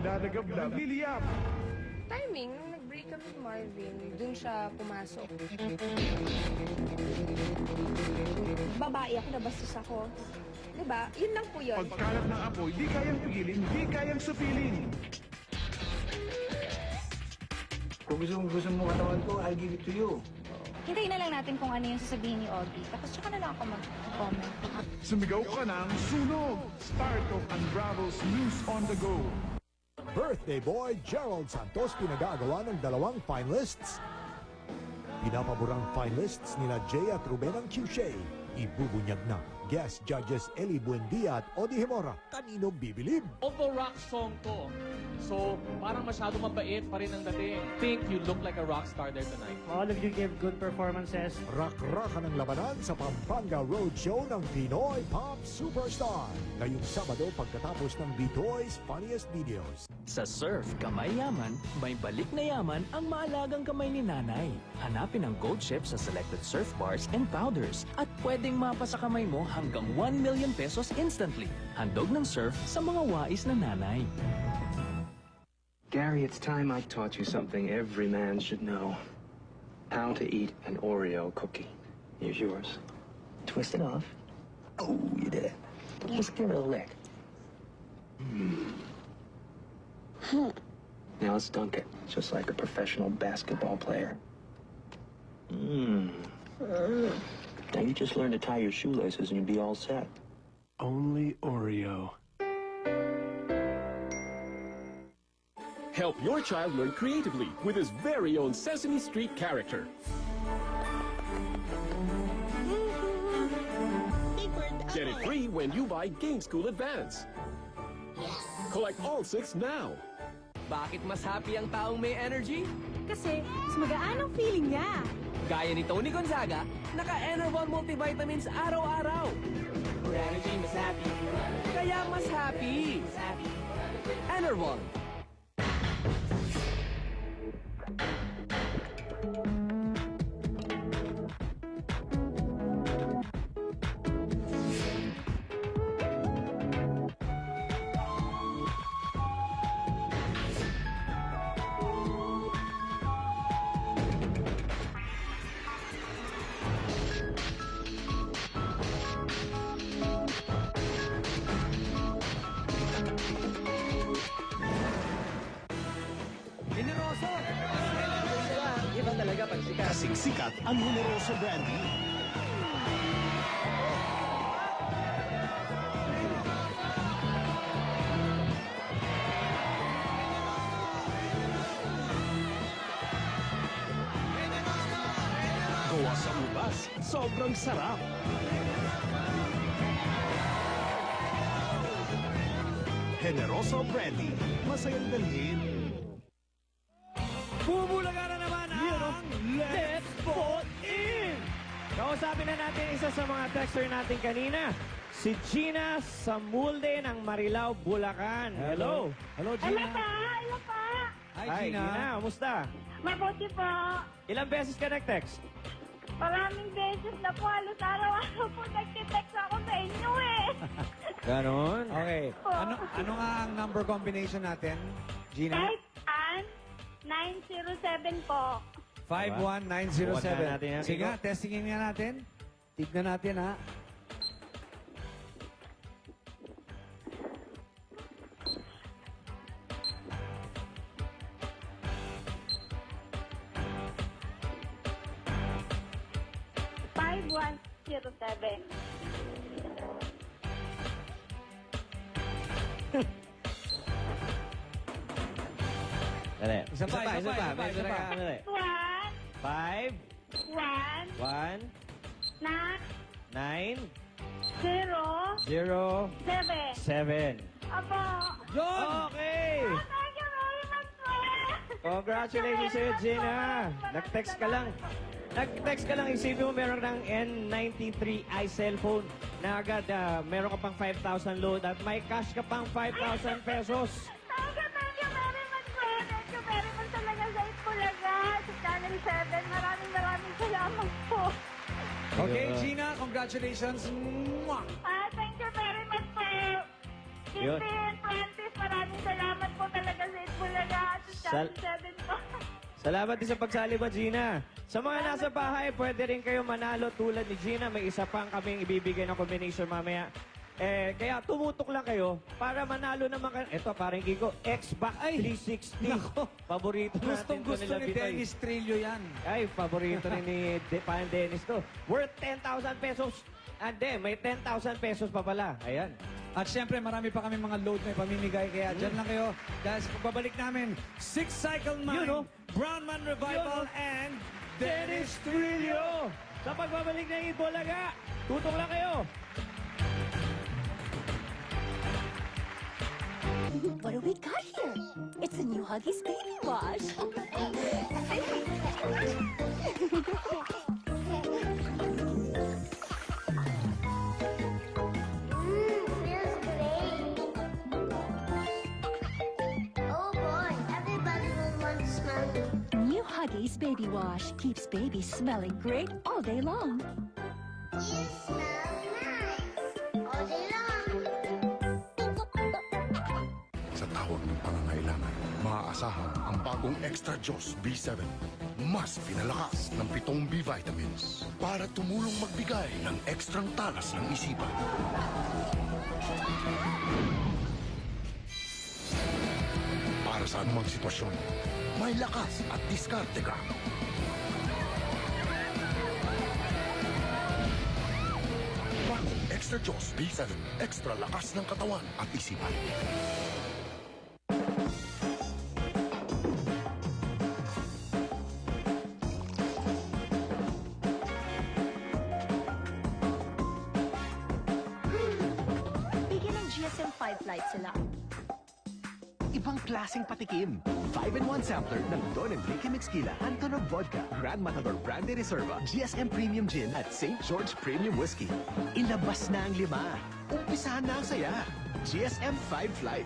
Lalagab-lab, liliyap. Timing, nung nag-break kami ni Marvin, dun siya pumasok. Babae ako, nabastos ako. Diba? Yun lang po yun. Pagkalat ng apoy, di kayang pigilin, di kayang supilin. Kung gusto mo katawan ko, I'll give it to you. Hintayin na lang natin kung ano yung sasabihin ni Audie. Tapos tsaka na lang ako mag-comment. Sumigaw ka ng sunog. Start of Unravel's News on the Go. Birthday boy Gerald Santos pinag-aagawa ng dalawang finalists. Pinapaborang finalists nila Jay at Ruben ang Q-Shay. Ibubunyag na. Guest judges Eli Buendia at Odi Himora. Kanino bibilib? Although rock song to, so parang masyado mabait pa rin ang dating. Think you look like a rock star there tonight. All of you gave good performances. Rak-rakan ng labanan sa Pampanga Roadshow ng Pinoy Pop Superstar. Ngayong Sabado pagkatapos ng Bitoy's Funniest Videos. Sa surf, kamay yaman, may balik na yaman ang maalagang kamay ni nanay. Hanapin ang gold ship sa selected surf bars and powders at pwedeng mapa sa kamay mo hanggang 1 million pesos instantly. Handog ng surf sa mga wais na nanay. Gary, it's time I taught you something every man should know. How to eat an Oreo cookie. Here's yours. Twist it off. Oh, you did it. Just give it a lick. Now let's dunk it, just like a professional basketball player. Now you just learn to tie your shoelaces and you'll be all set. Only Oreo. Help your child learn creatively with his very own Sesame Street character. Get it free when you buy Game School Advance. Collect all 6 now. Bakit mas happy ang taong may energy? Kasi mas magaan ang feeling niya. Gaya ni Tony Gonzaga, naka-Enervon multivitamins araw-araw. For energy, mas happy. Kaya mas happy. Enervon. Iba talaga pag sikat. Kasing sikat ang Generoso Brandy. Gawa sa ubas, sobrang sarap. Generoso Brandy, masayang dalhin. Bubulaga na naman ang Let's Vote In! Kausapin na natin isa sa mga texter natin kanina, si Gina Samulde ng Marilao, Bulacan. Hello! Hello, pa! Hello pa! Hi, Gina. Kamusta? Mabuti po. Ilang beses ka nag-text? Maraming beses na po. Halos araw-araw po nagtitext ako sa inyo eh. Ganon? Okay. Ano nga ang number combination natin, Gina? Type an 907 po. 51907. Sige nga, testingin nga natin. Tignan natin, ha? Dali. Isa pa. One, 5, one, 1, nine, 9, 0, 7. 7. Apo. Okay! Oh, thank you very much po. Congratulations sa'yo, Gina. Nag-text ka lang. Isipin mo meron ng N93i cellphone na agad meron ka pang 5,000 load at may cash ka pang 5,000 pesos. Thank you very much po. Thank you very much talaga sa Itbulaga, sa Channel 7. Maraming salamat po. Okay, Gina, congratulations. Mwah! Thank you very much po. Yun. Keep in practice. Maraming salamat po talaga Channel 7 po. Salamat din sa pagsali mo, Gina. Sa mga nasa bahay, pwede rin kayo manalo tulad ni Gina. May isa pang kaming ibibigay na combination mamaya. Kaya tumutok lang kayo para manalo naman kayo. Ito, parang Kiko, Xbox 360. nako. Paborito natin. Gustong-gusto to nila, ni Bitoy. Dennis Trillo yan. Ay, paborito rin ni Pan Dennis to. Worth 10,000 pesos. And then, may 10,000 pesos pa pala. Ayan. At syempre, marami pa kami mga load na ipamimigay. Kaya dyan lang kayo. Dahil sa pagbabalik namin, Six Cycle Mind, Yun, oh. Brownman Revival, and Dennis Trillo! Sa pagbabalik ng Itbulaga, tutok lang kayo. What do we got here? It's a new Huggies Baby Wash. Feels great. Oh boy, everybody will want to smell it. New Huggies Baby Wash keeps babies smelling great all day long. You smell nice. All day long. Sa tawag ng pangangailangan, maaasahan ang bagong Extra Joss B7. Mas pinalakas ng 7 B vitamins para tumulong magbigay ng ekstrang talas ng isipan. Para sa anumang sitwasyon, may lakas at diskarte ka. Bagong Extra Joss B7. Extra lakas ng katawan at isipan. Bigyan ng GSM 5 flight sila. Ibang klaseng patikim. 5-in-1 sampler ng Don Enrique Mixquila, Antonov Vodka, Grand Matador Brandy Reserva, GSM Premium Gin at St. George Premium Whiskey. Ilabas na ang 5. Umpisahan na ang saya. GSM 5 Flight.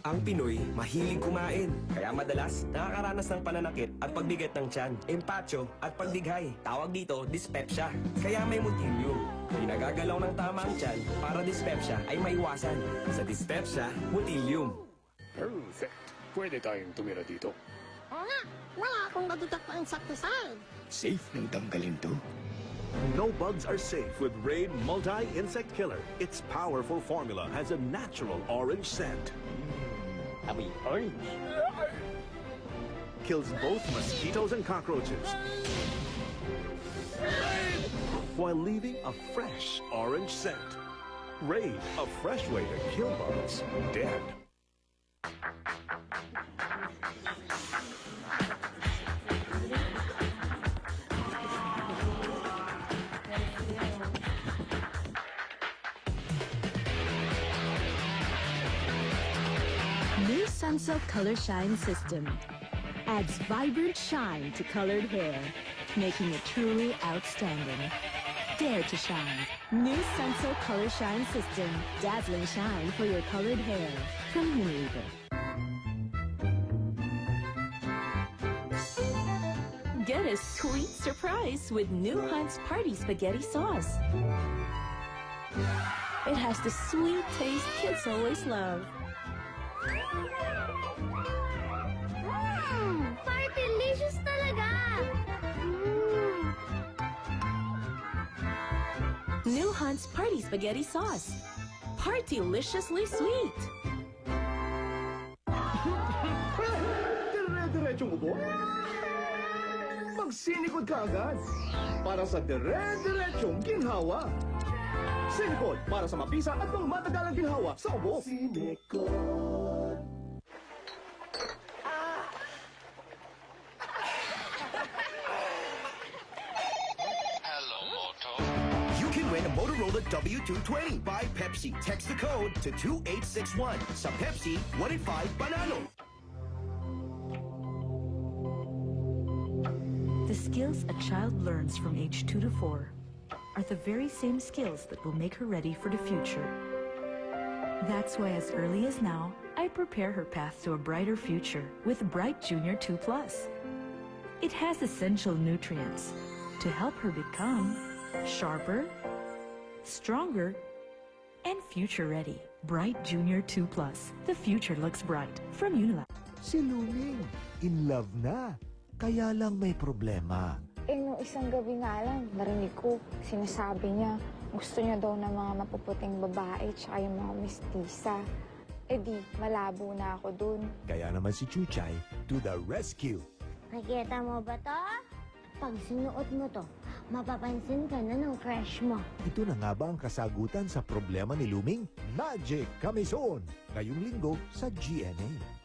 Ang Pinoy, mahilig kumain. Kaya madalas, nakakaranas ng pananakit at pagbigat ng tiyan, empacho at pagdighay. Tawag dito, dyspepsia. Kaya may Motilium. Pinagagalaw ng tama ang tiyan para dyspepsia ay maiwasan. Sa dyspepsia, Motilium. Perfect. Pwede tayong tumira dito. Oo nga, wala akong nadudak na insecticide. Safe nang tanggalin to. No bugs are safe with Raid Multi-Insect Killer. Its powerful formula has a natural orange scent. Orange. Kills both mosquitoes and cockroaches, while leaving a fresh orange scent. Raid, a fresh way to kill bugs dead. New Sunsilk Color Shine System adds vibrant shine to colored hair, making it truly outstanding. Dare to shine. New Sunsilk Color Shine System. Dazzling shine for your colored hair. From Unilever. Get a sweet surprise with new Hunt's Party Spaghetti Sauce. It has the sweet taste kids always love. Party-licious talaga! New Hunt's Party Spaghetti Sauce. Party-liciously sweet. Dire-diretsong ubo? Magsinikod ka agad para sa dire-diretsong ginhawa. Sinikod para sa mapisa at pang matagalang ginhawa sa ubo. Sinikod. You can win a Motorola W220 by Pepsi. Text the code to 2861. Sa Pepsi, 1 in 5 panalo. The skills a child learns from age 2 to 4 are the very same skills that will make her ready for the future. That's why as early as now, I prepare her path to a brighter future with Bright Junior 2 Plus. It has essential nutrients to help her become sharper, stronger, and future ready. Bright Junior 2 Plus. The future looks bright. From Unilever. Si Luming, in love na. Kaya lang may problema. Nung isang gabi nga lang, narinig ko, sinasabi niya, gusto niya daw ng mga mapuputing babae tsaka yung mga mestiza. Di, malabo na ako dun. Kaya naman si Chuchay to the rescue. Nakita mo ba to? Pag sinuot mo to, mapapansin ka na ng crush mo. Ito na nga ba ang kasagutan sa problema ni Luming? Magic Kamison! Ngayong linggo sa GMA.